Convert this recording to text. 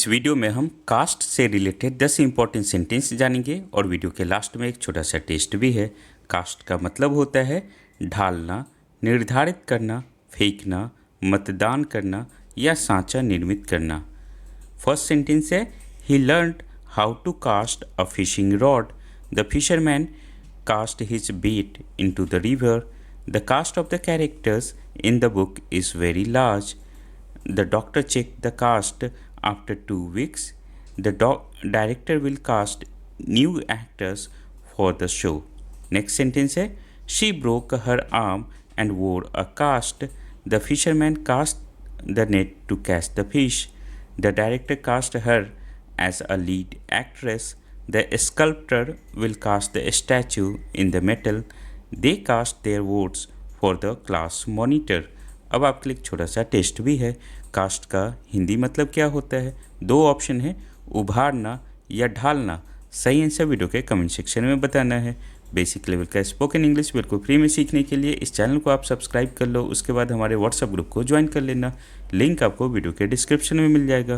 इस वीडियो में हम कास्ट से रिलेटेड 10 इंपॉर्टेंट सेंटेंस जानेंगे और वीडियो के लास्ट में एक छोटा सा टेस्ट भी है। कास्ट का मतलब होता है ढालना, निर्धारित करना, फेंकना, मतदान करना या सांचा निर्मित करना। फर्स्ट सेंटेंस है he learned how to cast a fishing rod. The fisherman cast his bait into the river. The cast of the characters in the book is very large. The doctor checked the cast after 2 weeks. The director will cast new actors for the show. Next sentence है she broke her arm and wore a cast. The fisherman cast the net to catch the fish. The director cast her as a lead actress. The sculptor will cast the statue in the metal. They cast their votes for the class monitor. अब आपके लिए एक छोटा सा test भी है। Cast का हिंदी मतलब क्या होता है? 2 ऑप्शन है, उभारना या ढालना। सही आंसर वीडियो के कमेंट सेक्शन में बताना है। बेसिक लेवल का स्पोकन इंग्लिश बिल्कुल फ्री में सीखने के लिए इस चैनल को आप सब्सक्राइब कर लो। उसके बाद हमारे व्हाट्सएप ग्रुप को ज्वाइन कर लेना। लिंक आपको वीडियो के डिस्क्रिप्शन में मिल जाएगा।